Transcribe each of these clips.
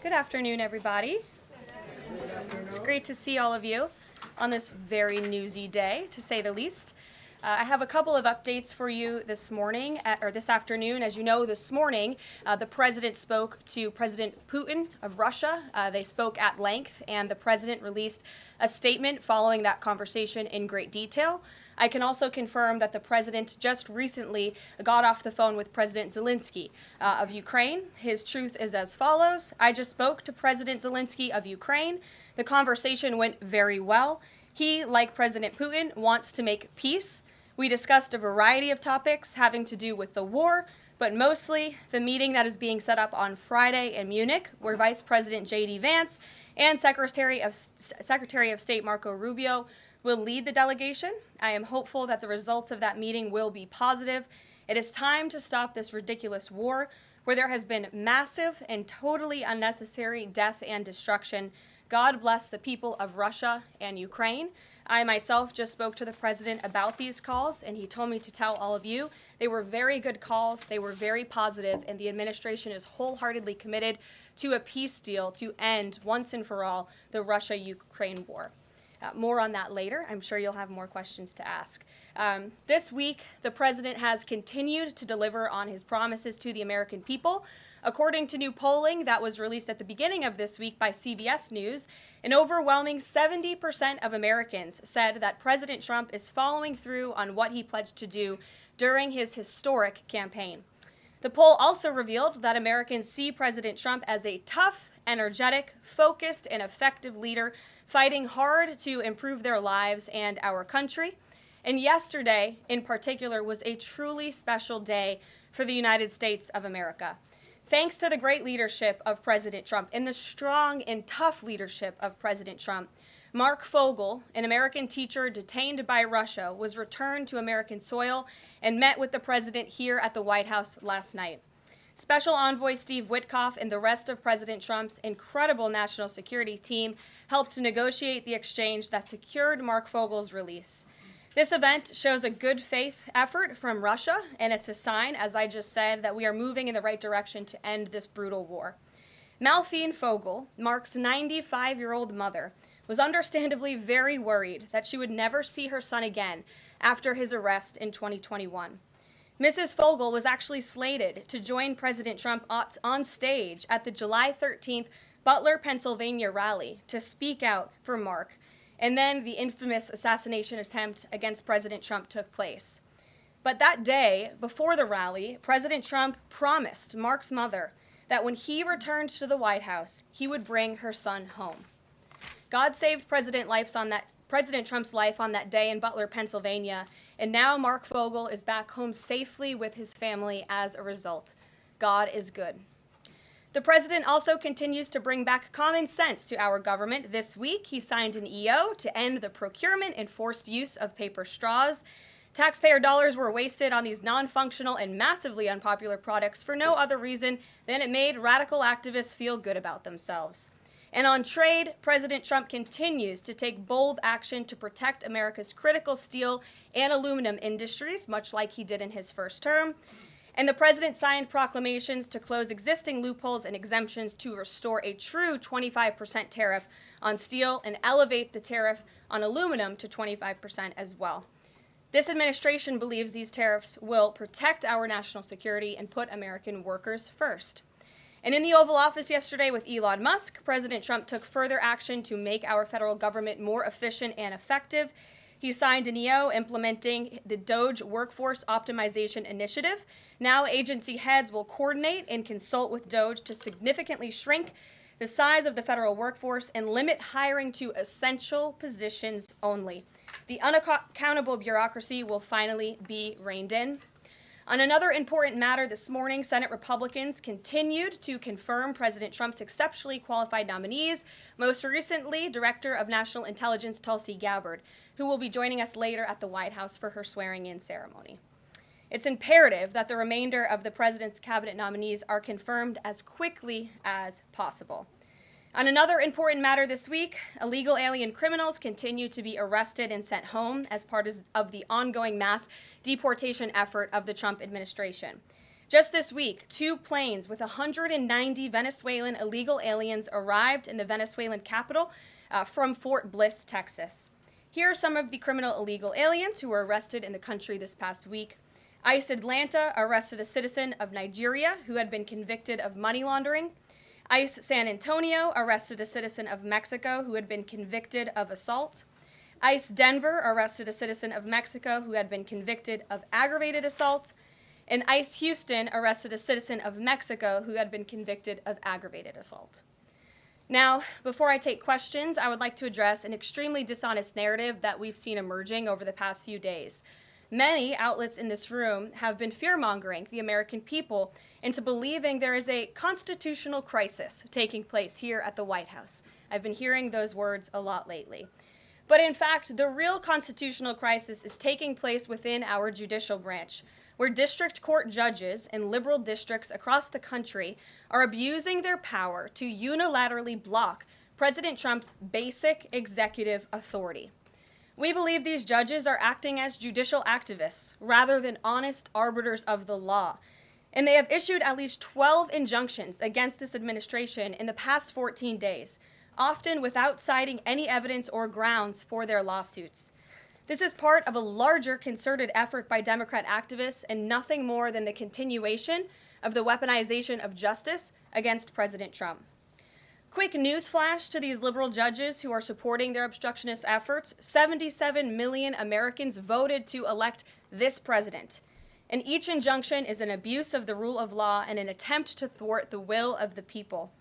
Good afternoon, everybody. It's great to see all of you on this very newsy day, to say the least. I have a couple of updates for you this morning, or this afternoon. As you know, this morning, the president spoke to President Putin of Russia. They spoke at length, and the president released a statement following that conversation in great detail. I can also confirm that the president just recently got off the phone with President Zelensky of Ukraine. His truth is as follows. I just spoke to President Zelensky of Ukraine. The conversation went very well. He, like President Putin, wants to make peace. We discussed a variety of topics having to do with the war, but mostly the meeting that is being set up on Friday in Munich, where Vice President J.D. Vance and Secretary of State Marco Rubio will lead the delegation. I am hopeful that the results of that meeting will be positive. It is time to stop this ridiculous war where there has been massive and totally unnecessary death and destruction. God bless the people of Russia and Ukraine. I myself just spoke to the president about these calls, and he told me to tell all of you they were very good calls, they were very positive, and the administration is wholeheartedly committed to a peace deal to end once and for all the Russia-Ukraine war. More on that later. I'm sure you'll have more questions to ask. This week, the president has continued to deliver on his promises to the American people. According to new polling that was released at the beginning of this week by CBS News, an overwhelming 70% of Americans said that President Trump is following through on what he pledged to do during his historic campaign. The poll also revealed that Americans see President Trump as a tough, energetic, focused, and effective leader fighting hard to improve their lives and our country. And yesterday, in particular, was a truly special day for the United States of America. Thanks to the great leadership of President Trump and the strong and tough leadership of President Trump, Mark Fogel, an American teacher detained by Russia, was returned to American soil and met with the president here at the White House last night. Special Envoy Steve Witkoff and the rest of President Trump's incredible national security team helped to negotiate the exchange that secured Mark Fogel's release. This event shows a good faith effort from Russia, and it's a sign, as I just said, that we are moving in the right direction to end this brutal war. Malphine Fogel, Mark's 95-year-old mother, was understandably very worried that she would never see her son again after his arrest in 2021. Mrs. Fogel was actually slated to join President Trump on stage at the July 13th Butler, Pennsylvania rally to speak out for Mark, and then the infamous assassination attempt against President Trump took place. But that day, before the rally, President Trump promised Mark's mother that when he returned to the White House, he would bring her son home. God saved President Trump's life on that day in Butler, Pennsylvania, and now Mark Fogel is back home safely with his family as a result. God is good. The president also continues to bring back common sense to our government. This week, he signed an EO to end the procurement and forced use of paper straws. Taxpayer dollars were wasted on these non-functional and massively unpopular products for no other reason than it made radical activists feel good about themselves. And on trade, President Trump continues to take bold action to protect America's critical steel and aluminum industries, much like he did in his first term. And the president signed proclamations to close existing loopholes and exemptions to restore a true 25% tariff on steel and elevate the tariff on aluminum to 25% as well. This administration believes these tariffs will protect our national security and put American workers first. And in the Oval Office yesterday with Elon Musk, President Trump took further action to make our federal government more efficient and effective. He signed an EO implementing the Doge Workforce Optimization Initiative. Now agency heads will coordinate and consult with Doge to significantly shrink the size of the federal workforce and limit hiring to essential positions only. The unaccountable bureaucracy will finally be reined in. On another important matter this morning, Senate Republicans continued to confirm President Trump's exceptionally qualified nominees, most recently Director of National Intelligence Tulsi Gabbard, who will be joining us later at the White House for her swearing-in ceremony. It's imperative that the remainder of the president's cabinet nominees are confirmed as quickly as possible. On another important matter this week, illegal alien criminals continue to be arrested and sent home as part of the ongoing mass deportation effort of the Trump administration. Just this week, 2 planes with 190 Venezuelan illegal aliens arrived in the Venezuelan capital from Fort Bliss, Texas. Here are some of the criminal illegal aliens who were arrested in the country this past week. ICE Atlanta arrested a citizen of Nigeria who had been convicted of money laundering. ICE San Antonio arrested a citizen of Mexico who had been convicted of assault. ICE Denver arrested a citizen of Mexico who had been convicted of aggravated assault. And ICE Houston arrested a citizen of Mexico who had been convicted of aggravated assault. Now, before I take questions, I would like to address an extremely dishonest narrative that we've seen emerging over the past few days. Many outlets in this room have been fear-mongering the American people into believing there is a constitutional crisis taking place here at the White House. I've been hearing those words a lot lately. But in fact, the real constitutional crisis is taking place within our judicial branch, where district court judges in liberal districts across the country are abusing their power to unilaterally block President Trump's basic executive authority. We believe these judges are acting as judicial activists rather than honest arbiters of the law. And they have issued at least 12 injunctions against this administration in the past 14 days, often without citing any evidence or grounds for their lawsuits. This is part of a larger concerted effort by Democrat activists and nothing more than the continuation of the weaponization of justice against President Trump. Quick news flash to these liberal judges who are supporting their obstructionist efforts: 77 million Americans voted to elect this president. And each injunction is an abuse of the rule of law and an attempt to thwart the will of the people.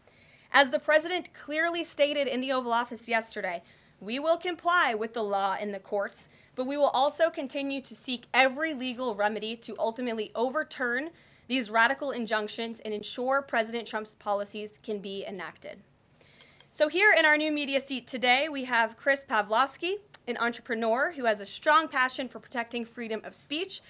As the president clearly stated in the Oval Office yesterday, we will comply with the law in the courts, but we will also continue to seek every legal remedy to ultimately overturn these radical injunctions and ensure President Trump's policies can be enacted. So here in our new media seat today, we have Chris Pavlovsky, an entrepreneur who has a strong passion for protecting freedom of speech.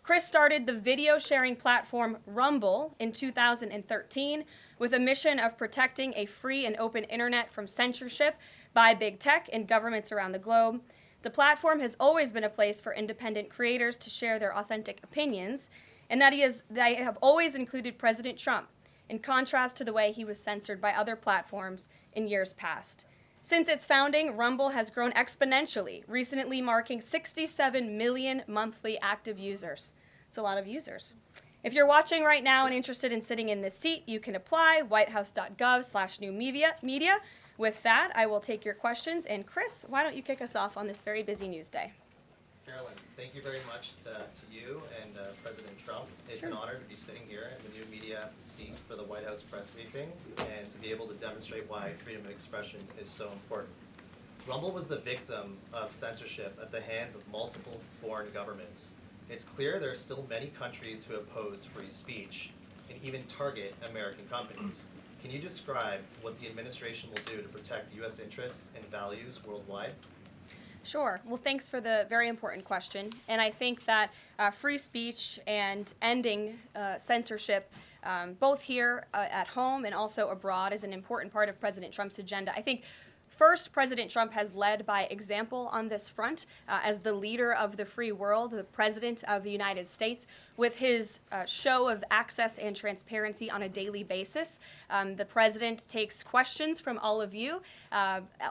Chris started the video sharing platform Rumble in 2013 with a mission of protecting a free and open internet from censorship by big tech and governments around the globe. The platform has always been a place for independent creators to share their authentic opinions, and they have always included President Trump, in contrast to the way he was censored by other platforms in years past. Since its founding, Rumble has grown exponentially, recently marking 67 million monthly active users. It's a lot of users. If you're watching right now and interested in sitting in this seat, you can apply, whitehouse.gov/new-media. With that, I will take your questions. And Chris, why don't you kick us off on this very busy news day? Karoline, thank you very much to you and President Trump. It's an honor to be sitting here in the new media seat for the White House press briefing and to be able to demonstrate why freedom of expression is so important. Rumble was the victim of censorship at the hands of multiple foreign governments. It's clear there are still many countries who oppose free speech and even target American companies. Can you describe what the administration will do to protect U.S. interests and values worldwide? Sure. Well, thanks for the very important question. And I think that free speech and ending censorship, both here at home and also abroad, is an important part of President Trump's agenda. I think first, President Trump has led by example on this front as the leader of the free world, the president of the United States, with his show of access and transparency on a daily basis. The president takes questions from all of you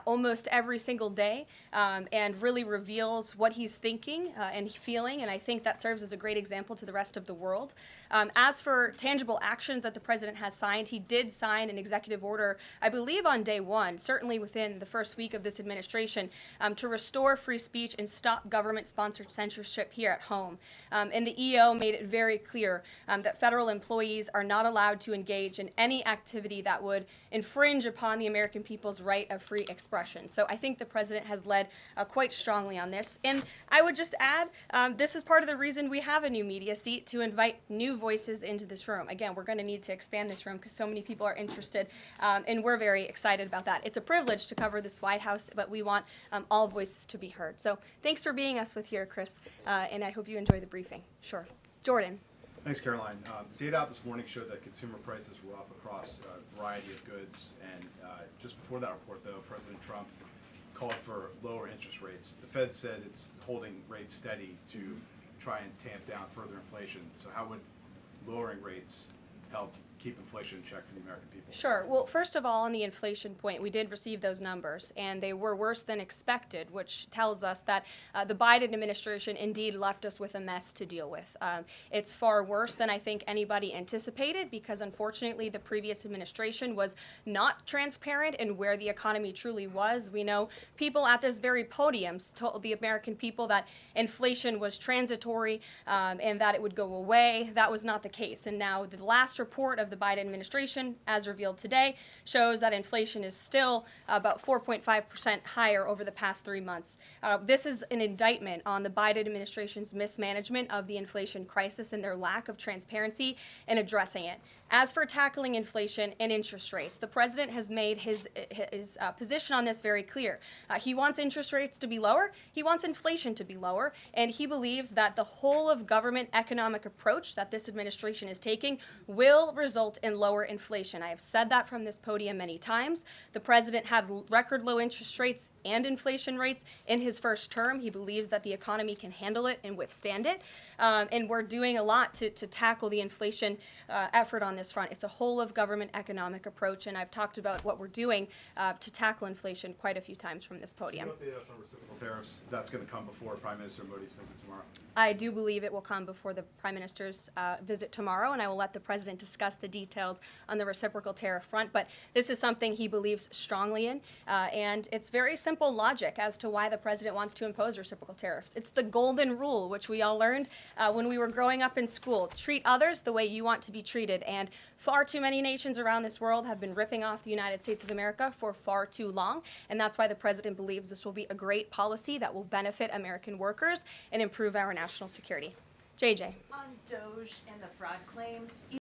almost every single day and really reveals what he's thinking and feeling, and I think that serves as a great example to the rest of the world. As for tangible actions that the president has signed, he did sign an executive order, I believe on day one, certainly within the first week of this administration, to restore free speech and stop government-sponsored censorship here at home. And the EO made it very clear that federal employees are not allowed to engage in any activity that would infringe upon the American people's right of free expression. So I think the president has led quite strongly on this. And I would just add, this is part of the reason we have a new media seat, to invite new voices into this room. Again, we're going to need to expand this room because so many people are interested, and we're very excited about that. It's a privilege to cover this White House, but we want all voices to be heard. So thanks for being us with here, Chris, and I hope you enjoy the briefing. Sure. Jordan. Thanks, Karoline. Data out this morning showed that consumer prices were up across a variety of goods, and just before that report, though, President Trump called for lower interest rates. The Fed said it's holding rates steady to try and tamp down further inflation. So how would lowering rates help keep inflation in check for the American people? Sure. Well, first of all, on the inflation point, we did receive those numbers, and they were worse than expected, which tells us that the Biden administration indeed left us with a mess to deal with. It's far worse than I think anybody anticipated because, unfortunately, the previous administration was not transparent in where the economy truly was. We know people at this very podium told the American people that inflation was transitory and that it would go away. That was not the case. And now the last report of the Biden administration, as revealed today, shows that inflation is still about 4.5% higher over the past 3 months. This is an indictment on the Biden administration's mismanagement of the inflation crisis and their lack of transparency in addressing it. As for tackling inflation and interest rates, the president has made his position on this very clear. He wants interest rates to be lower, he wants inflation to be lower, and he believes that the whole of government economic approach that this administration is taking will result in lower inflation. I have said that from this podium many times. The president had record low interest rates and inflation rates in his first term. He believes that the economy can handle it and withstand it. And we're doing a lot to tackle the inflation effort on this front. It's a whole of government economic approach, and I've talked about what we're doing to tackle inflation quite a few times from this podium. Can you update us on reciprocal tariffs? That's going to come before Prime Minister Modi's visit tomorrow. I do believe it will come before the Prime Minister's visit tomorrow, and I will let the President discuss the details on the reciprocal tariff front. But this is something he believes strongly in, and it's very simple logic as to why the President wants to impose reciprocal tariffs. It's the golden rule, which we all learned when we were growing up in school. Treat others the way you want to be treated, and far too many nations around this world have been ripping off the United States of America for far too long, and that's why the President believes this will be a great policy that will benefit American workers and improve our national security. JJ. On Doge and the fraud claims,